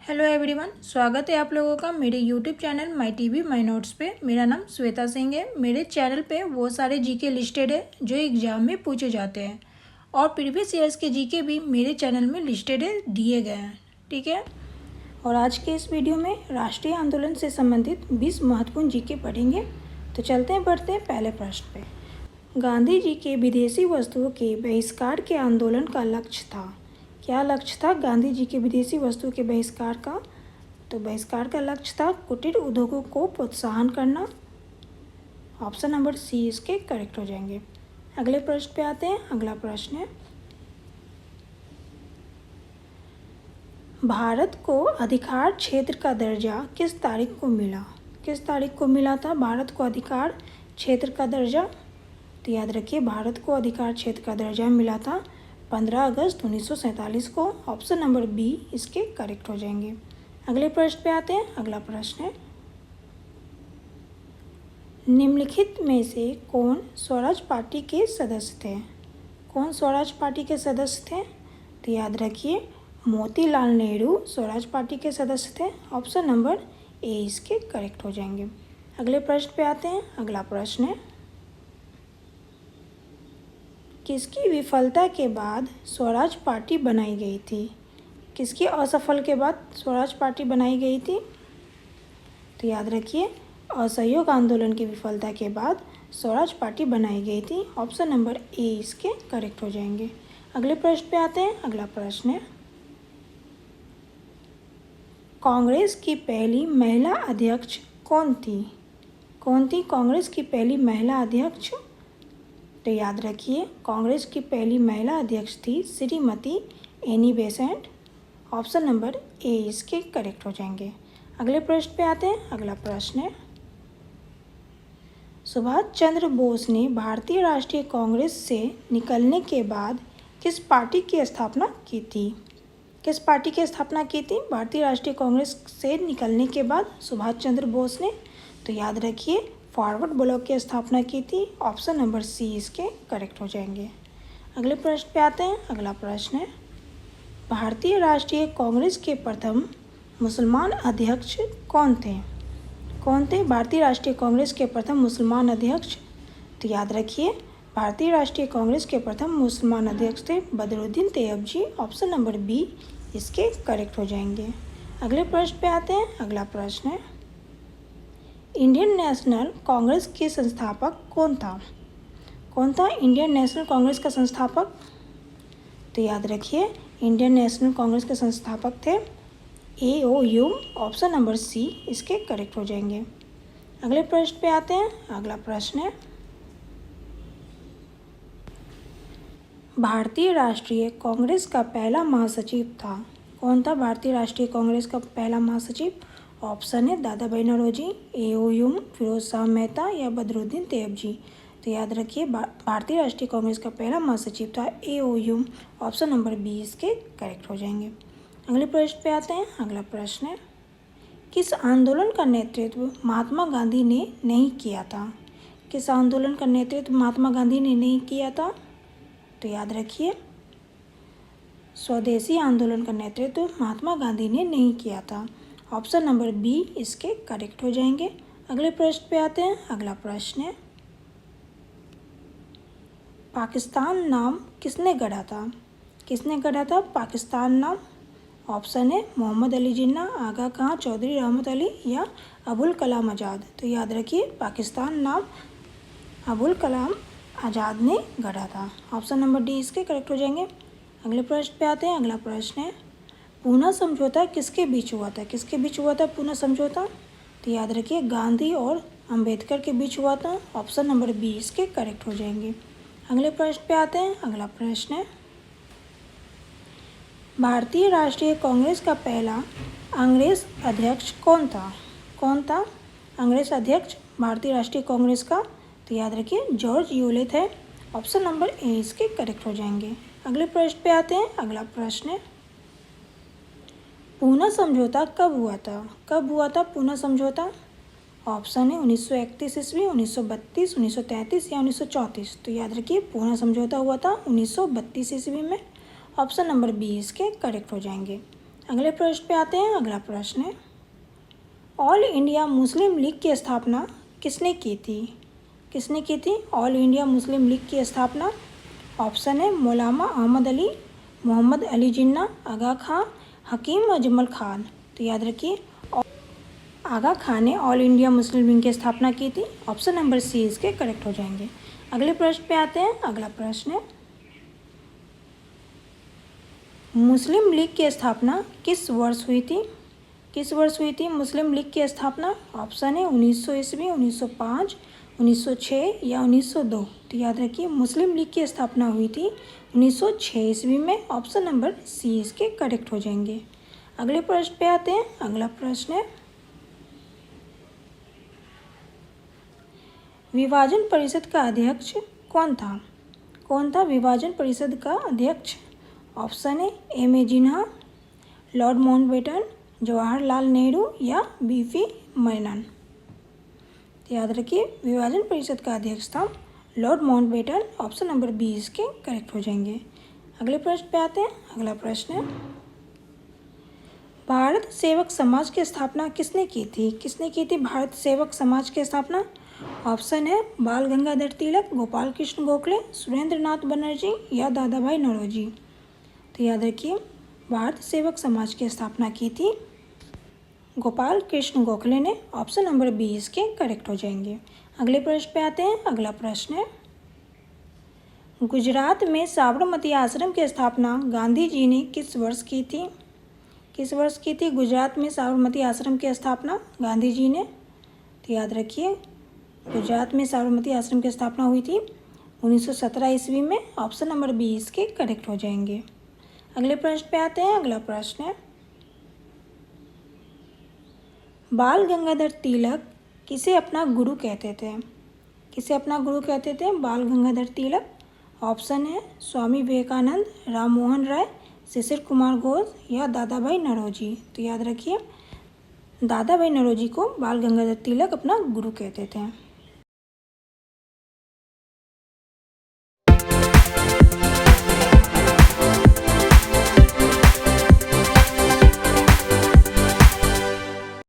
Hello everyone, स्वागत है आप लोगों का मेरे YouTube channel my TV my notes पे। मेरा नाम श्वेता सिंह है। मेरे चैनल पे वो सारे जीके लिस्टेड है जो एग्जाम में पूछे जाते हैं और प्रीवियस ईयर्स के जीके भी मेरे चैनल में लिस्टेड है, दिए गए हैं। ठीक है, और आज के इस वीडियो में राष्ट्रीय आंदोलन से संबंधित 20 महत्वपूर्ण जीके पढ़ेंगे। तो चलते हैं, बढ़ते हैं पहले प्रश्न पे। गांधी जी के विदेशी वस्तुओं के बहिष्कार के आंदोलन का लक्ष्य था। क्या लक्ष्य था गांधी जी के विदेशी वस्तुओं के बहिष्कार का? तो बहिष्कार का लक्ष्य था कुटीर उद्योगों को प्रोत्साहन करना। ऑप्शन नंबर सी इसके करेक्ट हो जाएंगे। अगले प्रश्न पे आते हैं। अगला प्रश्न है, भारत को अधिकार क्षेत्र का दर्जा किस तारीख को मिला? किस तारीख को मिला था भारत को अधिकार क्षेत्र का दर्जा? तो याद रखिए, भारत को अधिकार क्षेत्र का दर्जा मिला था 15 अगस्त 1947 को। ऑप्शन नंबर बी इसके करेक्ट हो जाएंगे। अगले प्रश्न पे आते हैं। अगला प्रश्न है, निम्नलिखित में से कौन स्वराज पार्टी के सदस्य थे? कौन स्वराज पार्टी के सदस्य थे? तो याद रखिए, मोतीलाल नेहरू स्वराज पार्टी के सदस्य थे। ऑप्शन नंबर ए इसके करेक्ट हो जाएंगे। अगले प्रश्न पे आते हैं। अगला प्रश्न है, किसकी विफलता के बाद स्वराज पार्टी बनाई गई थी? किसकी असफल के बाद स्वराज पार्टी बनाई गई थी? तो याद रखिए, असहयोग आंदोलन की विफलता के बाद स्वराज पार्टी बनाई गई थी। ऑप्शन नंबर ए इसके करेक्ट हो जाएंगे। अगले प्रश्न पे आते हैं। अगला प्रश्न है, कांग्रेस की पहली महिला अध्यक्ष कौन थी? कौन थी कांग्रेस की पहली महिला अध्यक्ष? तो याद रखिए, कांग्रेस की पहली महिला अध्यक्ष थी Shrimati Annie Besant. Option number A इसके करेक्ट हो जाएंगे। अगले प्रश्न पे आते हैं। अगला प्रश्न है, सुभाष चंद्र बोस ने भारतीय राष्ट्रीय कांग्रेस से निकलने के बाद किस पार्टी की स्थापना की थी? किस पार्टी की स्थापना की थी भारतीय राष्ट्रीय कांग्रेस से निकलने के बाद सुभाष चंद्र बोस ने? तो याद रखिए, फॉरवर्ड ब्लॉक की स्थापना की थी। ऑप्शन नंबर सी इसके करेक्ट हो जाएंगे। अगले प्रश्न पे आते हैं। अगला प्रश्न है, भारतीय राष्ट्रीय कांग्रेस के प्रथम मुसलमान अध्यक्ष कौन थे? कौन थे भारतीय राष्ट्रीय कांग्रेस के प्रथम मुसलमान अध्यक्ष? तो याद रखिए, भारतीय राष्ट्रीय कांग्रेस के प्रथम मुसलमान अध्यक्ष थे Badruddin Tyabji. Option number B इसके करेक्ट हो जाएंगे। अगले प्रश्न पे आते हैं। अगला प्रश्न है, इंडियन नेशनल कांग्रेस के संस्थापक कौन था? कौन था इंडियन नेशनल कांग्रेस का संस्थापक? तो याद रखिए, इंडियन नेशनल कांग्रेस के संस्थापक थे A O. Hume. Option number C इसके करेक्ट हो जाएंगे। अगले प्रश्न पे आते हैं। अगला प्रश्न है, भारतीय राष्ट्रीय कांग्रेस का पहला महासचिव था। कौन था भारतीय राष्ट्रीय कांग्रेस का पहला महासचिव? ऑप्शन है दादा भाई नौरोजी, ए.ओ. ह्यूम, फिरोज शाह मेहता या बदरुद्दीन तैयबजी। तो याद रखिए, भारतीय राष्ट्रीय कांग्रेस का पहला महासचिव था A O. Hume. Option number B इसके करेक्ट हो जाएंगे। अगले प्रश्न पे आते हैं। अगला प्रश्न है, किस आंदोलन का नेतृत्व महात्मा गांधी ने नहीं किया था? किस आंदोलन का नेतृत्व महात्मा गांधी ने नहीं किया था? तो याद रखिए, स्वदेशी आंदोलन का नेतृत्व महात्मा गांधी ने नहीं किया था। ऑप्शन नंबर बी इसके करेक्ट हो जाएंगे। अगले प्रश्न पे आते हैं। अगला प्रश्न है, पाकिस्तान नाम किसने गढ़ा था? किसने गढ़ा था पाकिस्तान नाम? ऑप्शन है मोहम्मद अली जिन्ना, आगा खां, चौधरी रहमत अली या अबुल कलाम आज़ाद। तो याद रखिए, पाकिस्तान नाम अबुल कलाम आज़ाद ने गढ़ा था। ऑप्शन नंबर डी इसके करेक्ट हो जाएंगे। अगले प्रश्न पे आते हैं। अगला प्रश्न है, पूना समझौता किसके बीच हुआ था? किसके बीच हुआ था पूना समझौता? तो याद रखिए, गांधी और अंबेडकर के बीच हुआ था। ऑप्शन नंबर बी इसके करेक्ट हो जाएंगे। अगले प्रश्न पे आते हैं। अगला प्रश्न है, भारतीय राष्ट्रीय कांग्रेस का पहला अंग्रेज अध्यक्ष कौन था? कौन था अंग्रेज अध्यक्ष भारतीय राष्ट्रीय कांग्रेस का? तो याद रखिए, जॉर्ज यूले थे। ऑप्शन नंबर ए इसके करेक्ट हो जाएंगे। अगले प्रश्न पे आते हैं। अगला प्रश्न है, पूना समझौता कब हुआ था? कब हुआ था पूना समझौता? ऑप्शन है 1931 ईस्वी, 1932, 1933 या 1934। तो याद रखिए, पूना समझौता हुआ था 1932 ईस्वी में। ऑप्शन नंबर बी इसके करेक्ट हो जाएंगे। अगले प्रश्न पे आते हैं। अगला प्रश्न है, ऑल इंडिया मुस्लिम लीग की स्थापना किसने की थी? किसने की थी ऑल इंडिया मुस्लिम लीग की स्थापना? ऑप्शन है मौलाना अहमद अली, मोहम्मद अली जिन्ना, आगा खां, हकीम अजमल खान। तो याद रखिए, आगा खान ने ऑल इंडिया मुस्लिम लीग की स्थापना की थी। ऑप्शन नंबर सी इसके करेक्ट हो जाएंगे। अगले प्रश्न पे आते हैं। अगला प्रश्न है, मुस्लिम लीग की स्थापना किस वर्ष हुई थी? किस वर्ष हुई थी मुस्लिम लीग की स्थापना? ऑप्शन है 1900 ईस्वी, 1905, 1906 या 1902। तो याद रखिए, मुस्लिम लीग की स्थापना हुई थी 1906 ईस्वी में। ऑप्शन नंबर सी इसके करेक्ट हो जाएंगे। अगले प्रश्न पे आते हैं। अगला प्रश्न है, विभाजन परिषद का अध्यक्ष कौन था? कौन था विभाजन परिषद का अध्यक्ष? ऑप्शन है एम.ए. जिन्ना, लॉर्ड माउंटबेटन, जवाहरलाल नेहरू या बी.पी. मेनन। तो याद रखिए, विभाजन परिषद का अध्यक्ष था Lord Mountbatten. Option number B इसके करेक्ट हो जाएंगे। अगले प्रश्न पे आते हैं। अगला प्रश्न है, भारत सेवक समाज की स्थापना किसने की थी? किसने की थी भारत सेवक समाज की स्थापना? ऑप्शन है बाल गंगाधर तिलक, गोपाल कृष्ण गोखले, सुरेंद्र नाथ बनर्जी या दादा भाई नौरोजी। तो याद रखिए, भारत सेवक समाज की स्थापना की थी गोपाल कृष्ण गोखले ने। ऑप्शन नंबर बी इसके करेक्ट हो जाएंगे। अगले प्रश्न पे आते हैं। अगला प्रश्न है, गुजरात में साबरमती आश्रम की स्थापना गांधी जी ने किस वर्ष की थी? किस वर्ष की थी गुजरात में साबरमती आश्रम की स्थापना गांधी जी ने? तो याद रखिए, गुजरात में साबरमती आश्रम की स्थापना हुई थी 1917 ईस्वी में। ऑप्शन नंबर बी इसके करेक्ट हो जाएंगे। अगले प्रश्न पे आते हैं। अगला प्रश्न है, बाल गंगाधर तिलक किसे अपना गुरु कहते थे? किसे अपना गुरु कहते थे बाल गंगाधर तिलक? ऑप्शन है स्वामी विवेकानंद, राम मोहन राय, शिशिर कुमार घोष या दादा भाई नौरोजी। तो याद रखिए, दादा भाई नौरोजी को बाल गंगाधर तिलक अपना गुरु कहते थे।